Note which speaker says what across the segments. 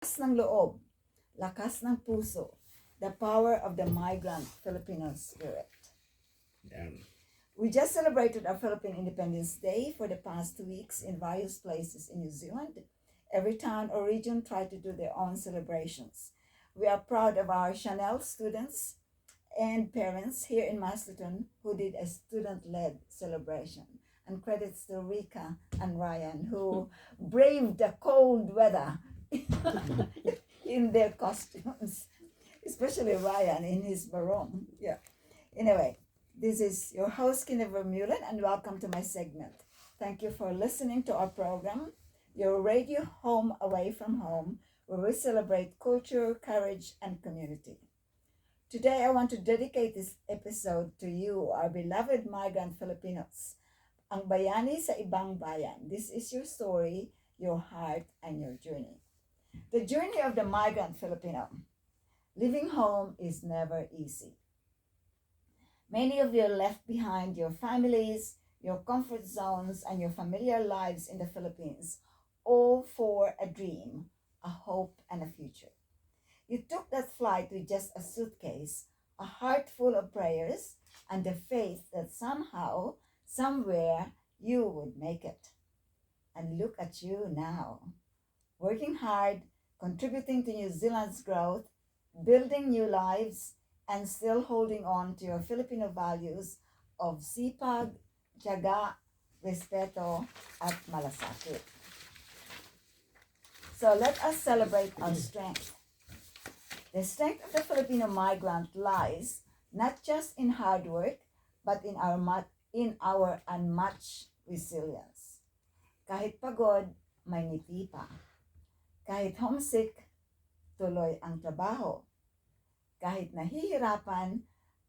Speaker 1: Lakas ng loob, lakas ng puso, the power of the migrant Filipino spirit.
Speaker 2: Yan.
Speaker 1: We just celebrated our Philippine Independence Day for the past 2 weeks in various places in New Zealand. Every town or region tried to do their own celebrations. We are proud of our Chanel students and parents here in Masterton who did a student-led celebration. And credits to Rika and Ryan who braved the cold weather in their costumes, especially Ryan in his barong. Yeah. Anyway, this is your host, Kinder Vermeulen, and welcome to my segment. Thank you for listening to our program, your radio home away from home, where we celebrate culture, courage, and community. Today, I want to dedicate this episode to you, our beloved migrant Filipinos, ang bayani sa ibang bayan. This is your story, your heart, and your journey. The journey of the migrant Filipino. Living home is never easy. Many of you left behind your families, your comfort zones, and your familiar lives in the Philippines, all for a dream, a hope, and a future. You took that flight with just a suitcase, a heart full of prayers, and the faith that somehow, somewhere, you would make it. And look at you now, working hard, contributing to New Zealand's growth, building new lives, and still holding on to your Filipino values of sipag, tiyaga, respeto, at malasakit. So let us celebrate our strength. The strength of the Filipino migrant lies not just in hard work, but in our unmatched resilience. Kahit pagod, may ngiti pa. Kahit homesick, tuloy ang trabaho. Kahit nahihirapan,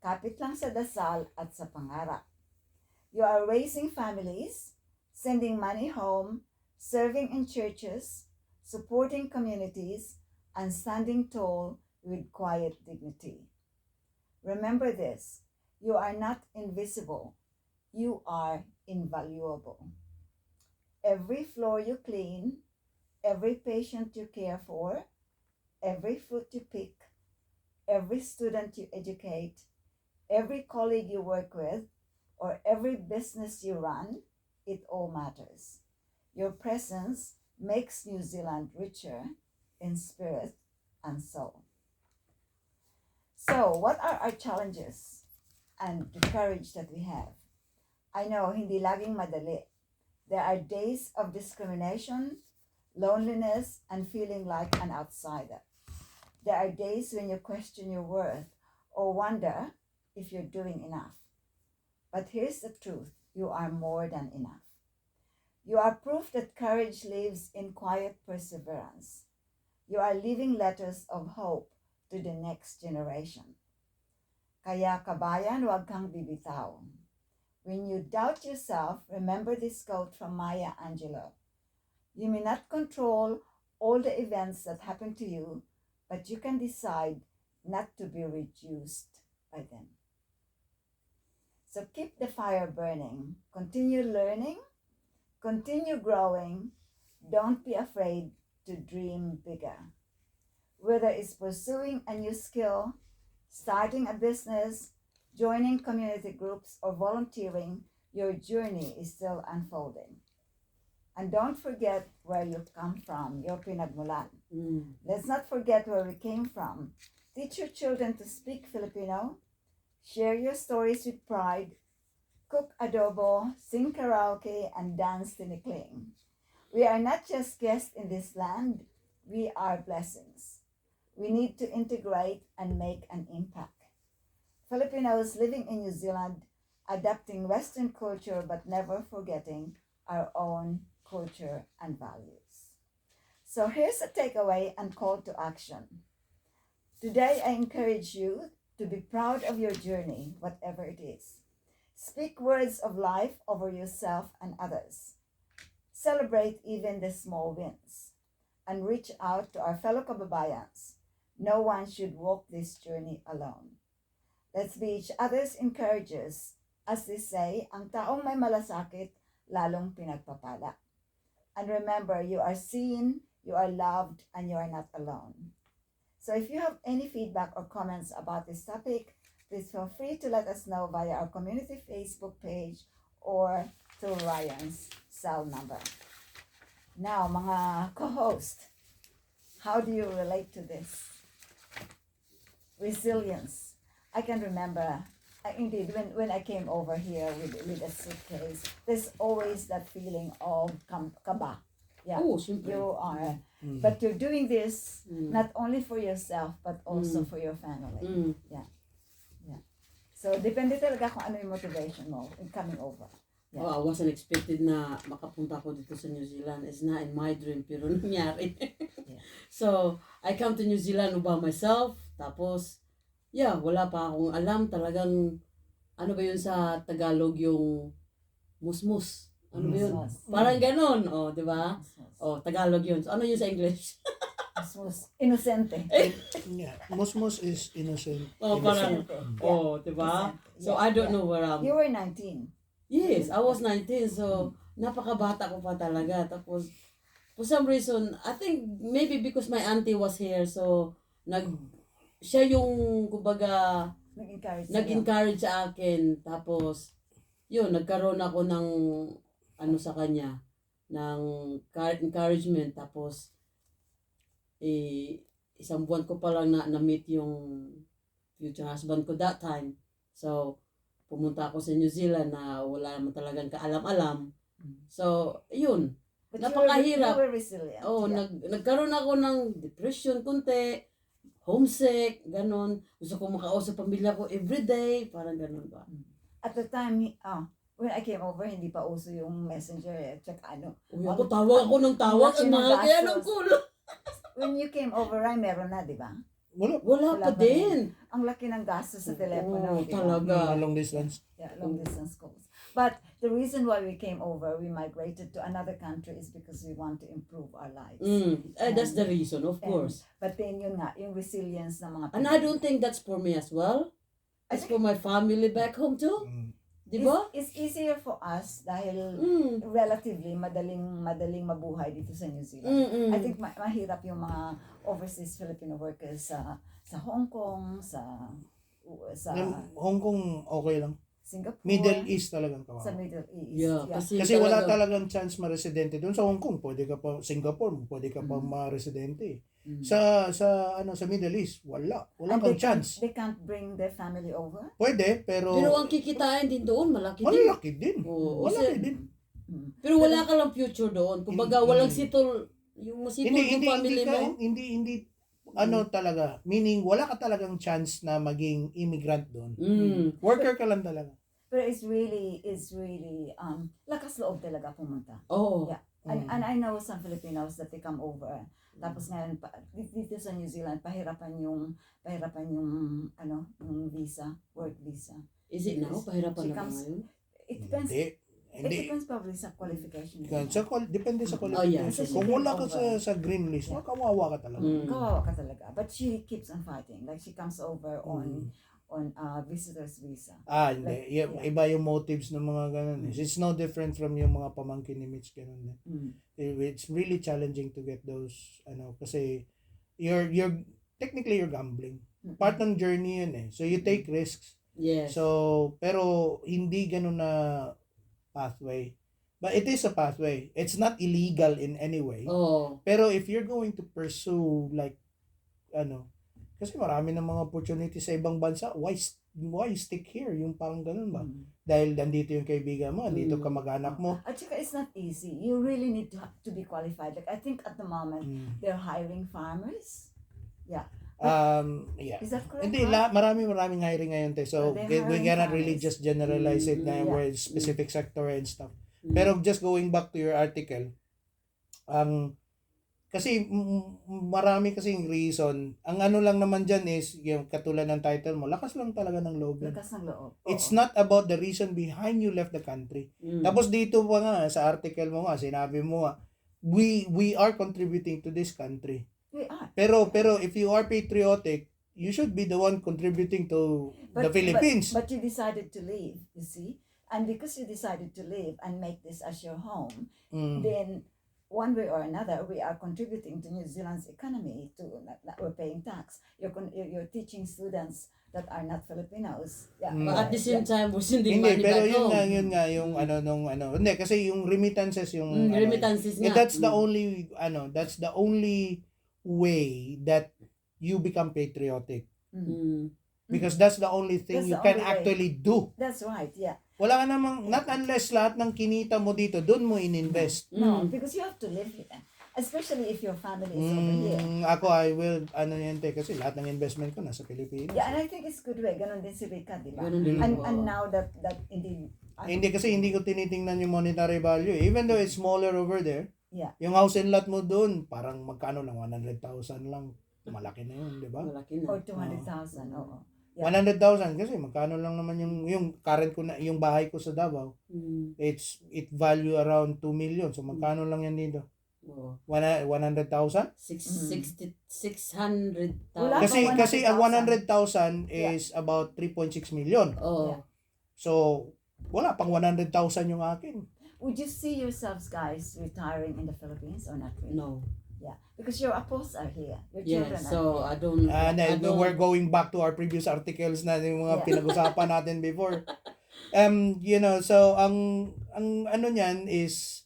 Speaker 1: kapit lang sa dasal at sa pangarap. You are raising families, sending money home, serving in churches, supporting communities, and standing tall with quiet dignity. Remember this, you are not invisible, you are invaluable. Every floor you clean, every patient you care for, every fruit you pick, every student you educate, every colleague you work with, or every business you run, it all matters. Your presence makes New Zealand richer in spirit and soul. So, what are our challenges and the courage that we have? I know hindi laging madali. There are days of discrimination, loneliness, and feeling like an outsider. There are days when you question your worth or wonder if you're doing enough. But here's the truth, you are more than enough. You are proof that courage lives in quiet perseverance. You are living letters of hope to the next generation. Kaya kabayan, huwag kang bibitaw. When you doubt yourself, remember this quote from Maya Angelou. You may not control all the events that happen to you, but you can decide not to be reduced by them. So keep the fire burning. Continue learning. Continue growing. Don't be afraid to dream bigger. Whether it's pursuing a new skill, starting a business, joining community groups, or volunteering, your journey is still unfolding. And don't forget where you come from, your pinagmulan. Let's not forget where we came from. Teach your children to speak Filipino, share your stories with pride, cook adobo, sing karaoke, and dance tinikling. We are not just guests in this land, we are blessings. We need to integrate and make an impact. Filipinos living in New Zealand, adapting Western culture but never forgetting our own culture and values. So here's a takeaway and call to action. Today I encourage you to be proud of your journey, whatever it is. Speak words of life over yourself and others. Celebrate even the small wins. And reach out to our fellow kababayans. No one should walk this journey alone. Let's be each other's encouragers. As they say, ang taong may malasakit, lalong pinagpapala. And remember, you are seen, you are loved, and you are not alone. So if you have any feedback or comments about this topic, please feel free to let us know via our community Facebook page or through Ryan's cell number. Now, mga co-host, how do you relate to this? Resilience. I can remember, indeed, when I came over here with a suitcase, there's always that feeling of kaba. Yeah,
Speaker 2: Oo, siyempre.
Speaker 1: you are.
Speaker 3: Mm.
Speaker 1: But you're doing this
Speaker 2: Mm.
Speaker 1: not only for yourself, but also
Speaker 2: Mm.
Speaker 1: for your family.
Speaker 2: Mm.
Speaker 1: So, depende talaga kung ano yung motivation mo in coming over. Yeah.
Speaker 2: Oh, I wasn't expected na makapunta ako dito sa New Zealand. It's not in my dream, pero nangyari.
Speaker 1: Yeah.
Speaker 2: So, I come to New Zealand by myself. Tapos, yeah, wala pa akong alam talagang, ano ba yun sa Tagalog yung musmus? Ano ba yun?
Speaker 1: Musmus.
Speaker 2: Parang ganon, oh, di ba?
Speaker 1: Musmus.
Speaker 2: Oh, Tagalog yun. So, ano yun sa English?
Speaker 1: Musmus. Inosente.
Speaker 3: Yeah. Musmus is innocent.
Speaker 2: Oh, parang,
Speaker 1: Inosente. Yeah.
Speaker 2: oh, di ba?
Speaker 1: Inosente.
Speaker 2: So,
Speaker 1: Yeah,
Speaker 2: I don't
Speaker 1: yeah.
Speaker 2: know where
Speaker 1: You were 19.
Speaker 2: Yes, I was 19, so napakabata ko pa talaga. Tapos, for some reason, I think maybe because my auntie was here, so siya yung, kumbaga,
Speaker 1: Nag-encourage sa'yo.
Speaker 2: nag-encourage sa akin. Tapos, yun, nagkaroon ako ng, ano sa kanya, ng encouragement. Tapos, isang buwan ko pa lang na-meet yung future husband ko that time. So, pumunta ako sa New Zealand na wala naman talagang kaalam-alam. So, yun.
Speaker 1: But
Speaker 2: napakahirap.
Speaker 1: You were resilient.
Speaker 2: Oh,
Speaker 1: Yeah.
Speaker 2: nagkaroon ako ng depression kunti, homesick, ganon. Gusto ko makausap pamilya ko everyday, parang ganon ba.
Speaker 1: At the time, when I came over, hindi pa uso yung messenger eh. Tsaka ano.
Speaker 2: Uy, ako tawag ako ng tawag,
Speaker 1: Laki
Speaker 2: ang
Speaker 1: ng
Speaker 2: mga kaya ng
Speaker 1: gastos.
Speaker 2: kulo.
Speaker 1: When you came over, ay meron na, di ba?
Speaker 3: Wala.
Speaker 2: Wala
Speaker 1: Wala
Speaker 2: pa
Speaker 1: pa
Speaker 2: din.
Speaker 1: Ang laki ng gastos sa telepono,
Speaker 2: Oo,
Speaker 1: di ba?
Speaker 2: talaga.
Speaker 3: Long distance.
Speaker 1: Yeah, long distance calls. But the reason why we came over, we migrated to another country is because we want to improve our lives.
Speaker 2: That's the reason, of course.
Speaker 1: But then yun nga, yung resilience ng mga
Speaker 2: And I don't think that's for me as well. It's for my family back home too.
Speaker 3: Mm.
Speaker 2: Di ba?
Speaker 1: It's easier for us dahil
Speaker 2: Mm.
Speaker 1: relatively madaling mabuhay dito sa New Zealand.
Speaker 2: Mm-mm.
Speaker 1: I think mahirap yung mga overseas Filipino workers sa Hong Kong, sa
Speaker 3: Yung Hong Kong, okay lang.
Speaker 1: Singapore,
Speaker 3: Middle East talagang
Speaker 1: sa
Speaker 3: kawawa.
Speaker 1: Middle East.
Speaker 2: Yeah,
Speaker 3: Kasi wala talagang chance ma-residente doon sa Hong Kong. Pwede ka pa Singapore, pwede ka pa ma-residente.
Speaker 2: Mm.
Speaker 3: Sa Middle East, wala
Speaker 1: And
Speaker 3: kang chance.
Speaker 1: They can't bring their family over.
Speaker 3: Pwede, pero
Speaker 2: Pero ang kikitain din doon, malaki din.
Speaker 3: malaki din.
Speaker 2: Oo,
Speaker 3: Malaki
Speaker 2: kasi-
Speaker 3: din.
Speaker 2: Pero wala ka lang future doon. Kumbaga, walang sitol, yung masitol yung family mo.
Speaker 3: Hindi ano talaga, meaning wala ka talagang chance na maging immigrant doon. Worker ka lang talaga.
Speaker 1: Pero it's really lakas loob talaga pumunta.
Speaker 2: Oo.
Speaker 1: Yeah. And I know some Filipinos that they come over. Tapos ngayon dito sa New Zealand pahirapan yung yung visa, work visa.
Speaker 2: Is it now? Pahirapan
Speaker 1: She
Speaker 2: na ba
Speaker 1: comes-
Speaker 2: ngayon?
Speaker 1: It depends.
Speaker 3: Hindi.
Speaker 1: It depends probably sa qualification.
Speaker 3: Depende sa
Speaker 2: Oh, yeah.
Speaker 3: qualification.
Speaker 1: Kasi
Speaker 3: Kung
Speaker 1: she
Speaker 3: wala
Speaker 1: came
Speaker 3: ka
Speaker 1: over.
Speaker 3: sa green list, kawawa ka talaga.
Speaker 1: Kawawa ka talaga. But she keeps on fighting. Like she comes over on visitor's visa.
Speaker 3: Hindi. Iba yung motives ng mga ganun. It's no different from yung mga pamangkin ni Mitch ganun. It's really challenging to get those kasi you're technically you're gambling. Part ng journey yun eh. So you take risks.
Speaker 2: Yes.
Speaker 3: So pero hindi ganun na pathway. But it is a pathway. It's not illegal in any way.
Speaker 2: Oh.
Speaker 3: Pero if you're going to pursue kasi marami ng mga opportunities sa ibang bansa, why stick here? Yung parang ganun ba? Dahil nandito yung kaibigan mo, nandito ka mag-anak mo.
Speaker 1: At saka it's not easy. You really need to be qualified. Like I think at the moment they're hiring farmers. Yeah.
Speaker 3: Yeah.
Speaker 1: Is that correct?
Speaker 3: Hindi, maraming hiring ngayon te. So,
Speaker 1: They're
Speaker 3: we
Speaker 1: hiring
Speaker 3: cannot really
Speaker 1: farmers.
Speaker 3: just generalize it na
Speaker 1: Yeah.
Speaker 3: with specific sector and stuff. Pero just going back to your article, kasi marami kasing reason. Ang ano lang naman dyan is, yung katulad ng title mo, lakas lang talaga ng loob.
Speaker 1: Lakas ng loob.
Speaker 3: It's not about the reason behind you left the country. Tapos dito pa nga, sa article mo nga, sinabi mo nga, we are contributing to this country.
Speaker 1: We are.
Speaker 3: Pero if you are patriotic, you should be the one contributing to the Philippines.
Speaker 1: But you decided to leave, you see? And because you decided to leave and make this as your home, then one way or another, we are contributing to New Zealand's economy. We're paying tax. You're teaching students that are not Filipinos. Yeah.
Speaker 3: Mm.
Speaker 2: But at the same time, we're sending
Speaker 3: Hindi,
Speaker 2: money
Speaker 3: pero
Speaker 2: back home.
Speaker 3: yun nga, yung hindi, kasi yung remittances, yung,
Speaker 2: Remittances nga.
Speaker 3: that's the only, that's the only way that you become patriotic.
Speaker 2: Mm.
Speaker 3: Because that's the only thing
Speaker 1: That's
Speaker 3: you
Speaker 1: the
Speaker 3: can
Speaker 1: only way.
Speaker 3: actually do.
Speaker 1: That's right. Yeah.
Speaker 3: Wala ka namang, not unless lahat ng kinita mo dito, doon mo ininvest.
Speaker 1: No,
Speaker 2: Mm.
Speaker 1: because you have to live here, especially if your family is over here.
Speaker 3: Ako, I will, kasi lahat ng investment ko nasa Pilipinas.
Speaker 1: Yeah, and I think it's good way. Ganon din si Rika, di ba?
Speaker 2: Ganun din
Speaker 1: And,
Speaker 2: ako.
Speaker 1: and now that indeed.
Speaker 3: Hindi kasi hindi ko tinitingnan yung monetary value. Even though it's smaller over there,
Speaker 1: Yeah.
Speaker 3: yung house and lot mo doon, parang magkano lang, 100,000 lang. Malaki na yun, di ba?
Speaker 2: Malaki na.
Speaker 1: Or 200,000. Oo. Yeah.
Speaker 3: 100,000 kasi magkano lang naman yung current ko na yung bahay ko sa Davao.
Speaker 2: Mm.
Speaker 3: It value around 2 million. So magkano lang yan dito?
Speaker 2: Oo.
Speaker 3: 100,000?
Speaker 2: 600,000.
Speaker 1: Wala.
Speaker 3: Kasi ang 100,000
Speaker 1: 100,000
Speaker 3: is about 3.6 million.
Speaker 2: Oo.
Speaker 1: Yeah.
Speaker 3: So wala pang 100,000 yung akin.
Speaker 1: Would you see yourselves guys retiring in the Philippines or not really?
Speaker 2: No.
Speaker 1: Yeah, because your apostles are here. Your
Speaker 2: Yeah,
Speaker 1: children
Speaker 2: so
Speaker 1: are
Speaker 2: I don't. I don't.
Speaker 3: We're going back to our previous articles na yung mga
Speaker 1: Yeah.
Speaker 3: pinag-usapan natin before. So ang ano niyan is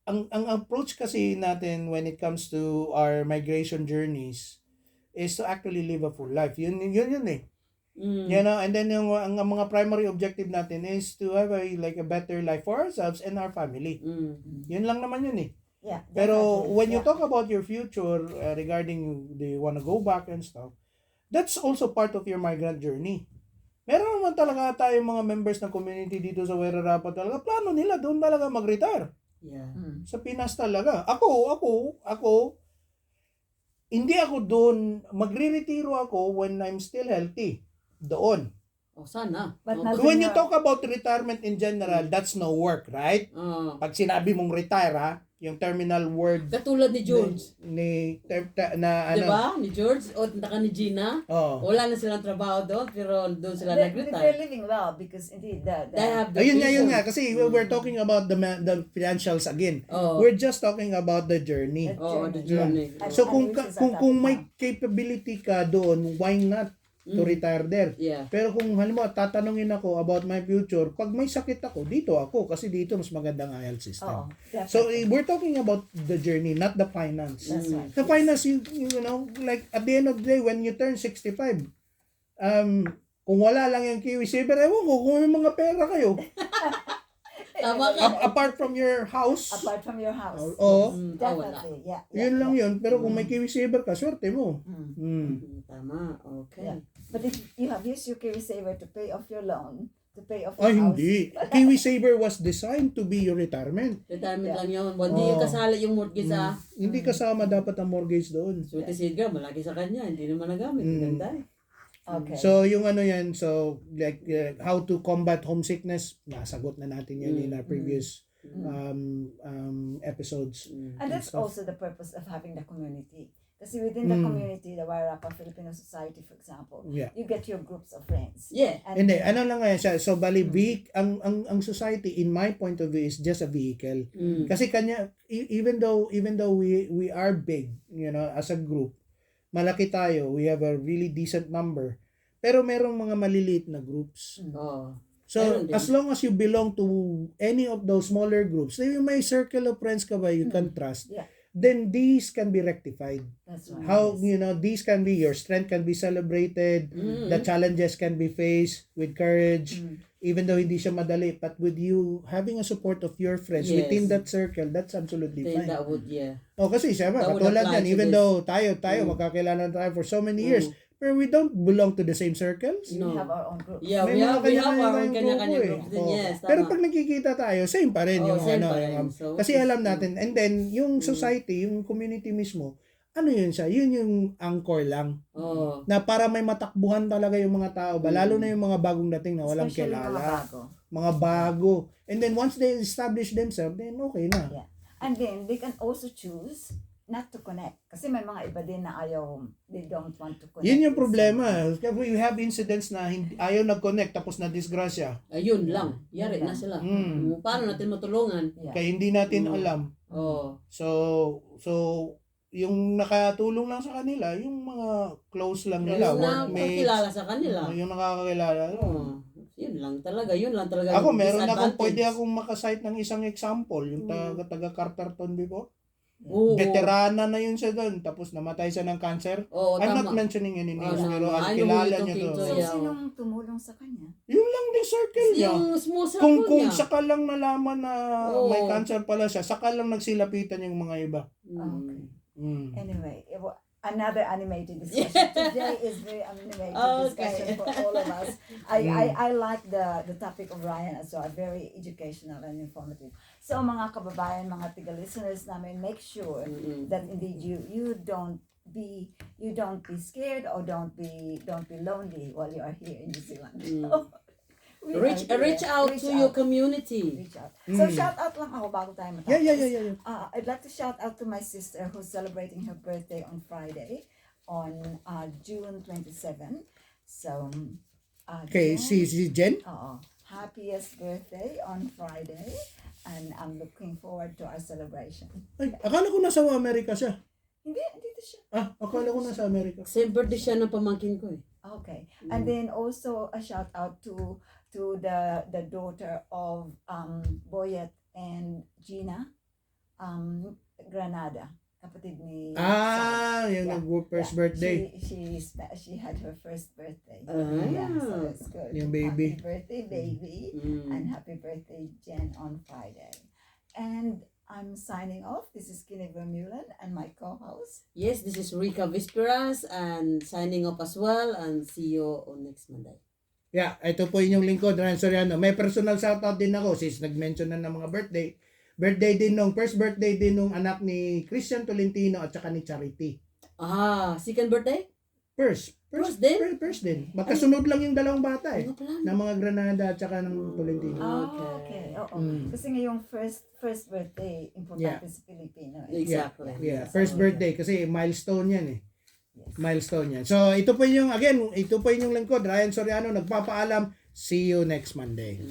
Speaker 3: ang approach kasi natin when it comes to our migration journeys is to actually live a full life. Yun eh.
Speaker 2: Mm.
Speaker 3: And then ang mga primary objective natin is to have a better life for ourselves and our family.
Speaker 2: Mm.
Speaker 3: Yun lang naman yun eh.
Speaker 1: Yeah.
Speaker 3: Pero
Speaker 1: definitely.
Speaker 3: when you
Speaker 1: Yeah.
Speaker 3: talk about your future regarding do you want to go back and stuff, that's also part of your migrant journey. Meron naman talaga tayong mga members ng community dito sa Wairarapa talaga, plano nila doon talaga mag-retire.
Speaker 2: Yeah.
Speaker 3: Sa Pinas talaga. Ako, hindi ako doon, magre-retiro ako when I'm still healthy. Doon.
Speaker 2: Oh, sana.
Speaker 1: But
Speaker 2: Okay.
Speaker 1: not-
Speaker 3: When you talk about retirement in general, that's no work, right?
Speaker 2: Oh.
Speaker 3: Pag sinabi mong retire, ha, yung terminal word
Speaker 2: Katulad ni George.
Speaker 3: na
Speaker 2: Di ba? Ni George o naka ni Gina.
Speaker 3: Oh.
Speaker 2: Wala na silang trabaho doon pero doon sila
Speaker 1: They're
Speaker 2: nag-retire.
Speaker 1: living well because indeed the
Speaker 2: They have the
Speaker 3: Ayun
Speaker 2: freedom.
Speaker 3: nga kasi we're talking about the financials again.
Speaker 2: Oh.
Speaker 3: We're just talking about the journey.
Speaker 2: Oh, the journey.
Speaker 1: Yeah.
Speaker 3: So
Speaker 1: And
Speaker 3: kung
Speaker 1: which is
Speaker 3: kung
Speaker 1: a
Speaker 3: may
Speaker 1: topic
Speaker 3: capability ka doon, why not to retire there?
Speaker 2: Yeah.
Speaker 3: Pero kung halimbawa tatanungin ako about my future, pag may sakit ako, dito ako kasi dito mas magandang health
Speaker 1: Oo,
Speaker 3: system.
Speaker 1: definitely.
Speaker 3: So we're talking about the journey, not the finance.
Speaker 1: That's right.
Speaker 3: The finance, you know, like at the end of the day, when you turn 65, kung wala lang yung kiwi saver, ewan ko, kung may mga pera kayo,
Speaker 2: Tama ka.
Speaker 3: apart from your house,
Speaker 1: Apart from your house.
Speaker 3: Oo.
Speaker 2: Mm,
Speaker 1: Definitely. Yeah.
Speaker 3: yun lang yun. Pero kung may kiwi saver ka, swerte mo.
Speaker 2: Tama. Okay.
Speaker 1: Yeah. But if you have used your Kiwi Saver to pay off your loan, to pay off your
Speaker 3: Ay,
Speaker 1: house.
Speaker 3: hindi. Kiwi saver was designed to be your retirement.
Speaker 2: Retirement
Speaker 1: Yeah.
Speaker 2: lang yun. Hindi yung kasali yung mortgage sa
Speaker 3: Hindi kasama dapat ang mortgage doon.
Speaker 2: Swerte Sidga. Malaki sa kanya. Hindi naman nagamit. Ganda eh.
Speaker 1: Okay.
Speaker 3: So, yung ano yan, so, like, how to combat homesickness, nasagot na natin yan in our previous episodes.
Speaker 1: And that's
Speaker 3: stuff.
Speaker 1: also the purpose of having the community. Kasi within the community, the Wairarapa Filipino Society, for example,
Speaker 3: Yeah.
Speaker 1: you get your groups of friends.
Speaker 2: Yeah.
Speaker 1: And
Speaker 3: Hindi, ano lang nga siya. So, bali, ang society, in my point of view, is just a vehicle. Kasi kanya, even though we are big, you know, as a group, malaki tayo, we have a really decent number, pero merong mga maliliit na groups.
Speaker 2: Oh.
Speaker 3: So,
Speaker 2: Meron din.
Speaker 3: as long as you belong to any of those smaller groups, yung may circle of friends ka ba you can trust,
Speaker 1: Yeah.
Speaker 3: then these can be rectified.
Speaker 1: that's right.
Speaker 3: How, you know, these can be, your strength can be celebrated, the challenges can be faced with courage, even though hindi siya madali, but with you having a support of your friends
Speaker 2: Yes.
Speaker 3: within that circle, that's absolutely
Speaker 2: Then
Speaker 3: fine.
Speaker 2: that would, yeah.
Speaker 3: Oh, kasi siya,
Speaker 2: That would
Speaker 3: katulad
Speaker 2: apply
Speaker 3: yan,
Speaker 2: to
Speaker 3: even
Speaker 2: this.
Speaker 3: though tayo, magkakilala tayo for so many years, pero we don't belong to the same circles.
Speaker 1: We
Speaker 2: No.
Speaker 1: have our own groups.
Speaker 2: Yeah,
Speaker 3: May
Speaker 2: we
Speaker 3: mga
Speaker 2: have our
Speaker 3: kanya-kanya
Speaker 2: own
Speaker 3: tayong
Speaker 2: kanya-kanya
Speaker 3: grupo
Speaker 2: groups din.
Speaker 3: Oh.
Speaker 2: Yes,
Speaker 3: Pero
Speaker 2: tama.
Speaker 3: pag nagkikita tayo, same pa rin
Speaker 2: Oh,
Speaker 3: yung
Speaker 2: same
Speaker 3: ano.
Speaker 2: pa rin.
Speaker 3: yung,
Speaker 2: So,
Speaker 3: kasi alam natin, and then yung society, yung community mismo, ano yun siya? Yun yung anchor lang.
Speaker 2: Oh.
Speaker 3: Na para may matakbuhan talaga yung mga tao ba? Lalo na yung mga bagong dating na walang
Speaker 1: Especially mga
Speaker 3: kilala.
Speaker 1: bago.
Speaker 3: Mga bago. And then once they establish themselves, then okay na.
Speaker 1: Yeah. And then they can also choose not to connect. Kasi may mga iba din na ayaw, they don't want to connect.
Speaker 3: Yun yung
Speaker 1: with
Speaker 3: problema.
Speaker 1: someone.
Speaker 3: Kaya we have incidents na ayaw nag-connect tapos na-disgrasya.
Speaker 2: Ayun lang. Yari
Speaker 1: Yun
Speaker 2: na
Speaker 1: lang.
Speaker 2: sila. Paano natin matulungan?
Speaker 1: Yeah.
Speaker 3: Kaya hindi natin
Speaker 2: Mm.
Speaker 3: alam.
Speaker 2: Oh.
Speaker 3: So yung nakatulong lang sa kanila, yung mga close lang nila,
Speaker 2: Yung na
Speaker 3: workmates,
Speaker 2: kakilala sa kanila.
Speaker 3: yung nakakakilala.
Speaker 2: Oh. Yun lang talaga. Yun lang talaga.
Speaker 3: Ako,
Speaker 2: yung
Speaker 3: meron akong,
Speaker 2: disadvantage.
Speaker 3: pwede akong makasite ng isang example, yung taga Carterton before.
Speaker 2: Oo.
Speaker 3: Veterana na yun siya doon, tapos namatay siya ng cancer.
Speaker 2: Oo,
Speaker 3: I'm
Speaker 2: tama.
Speaker 3: not mentioning any names,
Speaker 2: no,
Speaker 3: pero
Speaker 2: no.
Speaker 3: ang
Speaker 2: I know
Speaker 3: kilala
Speaker 2: who
Speaker 3: niyo
Speaker 2: you're
Speaker 3: doon.
Speaker 2: talking
Speaker 1: So,
Speaker 2: Yeah.
Speaker 1: sinong tumulong sa kanya?
Speaker 3: Yung lang din circle niya.
Speaker 2: Yung small circle
Speaker 3: Kung
Speaker 2: niya.
Speaker 3: saka lang nalaman na
Speaker 2: Oo.
Speaker 3: may cancer pala siya, saka lang nagsilapitan yung mga iba.
Speaker 1: Okay.
Speaker 3: Mm.
Speaker 1: Anyway, another animated discussion. Today is very animated discussion for all of us. I like the topic of Ryan as well. Very educational and informative. So mga kababayan, mga tiga-listeners namin, make sure that indeed you don't be scared or don't be lonely while you are here in New Zealand. We are here.
Speaker 2: Reach out to your community.
Speaker 1: Reach out. So shout out lang ako bago tayo matapos.
Speaker 3: Yeah.
Speaker 1: I'd like to shout out to my sister who's celebrating her birthday on Friday, on June 27. So,
Speaker 3: Okay,
Speaker 1: Jen,
Speaker 3: si Jen?
Speaker 1: happiest birthday on Friday, and I'm looking forward to our celebration.
Speaker 3: Ay, akala ko nasa Amerika siya.
Speaker 1: Hindi, dito siya.
Speaker 3: Akala ko nasa Amerika.
Speaker 2: Same birthday siya ng pamangkin ko eh.
Speaker 1: Okay, and then also a shout out to the daughter of Boyet and Gina, Granada, kapatid ni Sam.
Speaker 3: Yung
Speaker 1: Yeah.
Speaker 3: first birthday.
Speaker 1: She had her first birthday.
Speaker 2: Ah.
Speaker 1: Yeah, so that's good.
Speaker 3: Yung baby.
Speaker 1: Happy birthday, baby, and happy birthday, Jen, on Friday. And I'm signing off. This is Kinney Vermeulen and my co-host.
Speaker 2: Yes, this is Rica Visperas and signing off as well, and see you on next Monday.
Speaker 3: Yeah, ito po inyong lingkod, Ryan Soriano. May personal shoutout din ako since nag-mention na ng mga birthday. First birthday din nung anak ni Christian Tolentino at saka ni Charity.
Speaker 2: Second birthday?
Speaker 3: First din. Magkasunod lang yung dalawang bata eh.
Speaker 2: Ano pala?
Speaker 3: Ng mga Granada at saka ng Tolentino.
Speaker 1: Okay. Oo. Kasi ngayong first birthday, importante sa Pilipino.
Speaker 2: Exactly.
Speaker 3: Yeah, first birthday kasi milestone yan eh.
Speaker 1: Yes.
Speaker 3: Milestone yan. So, ito po yung lingkod, Ryan Soriano, nagpapaalam. See you next Monday.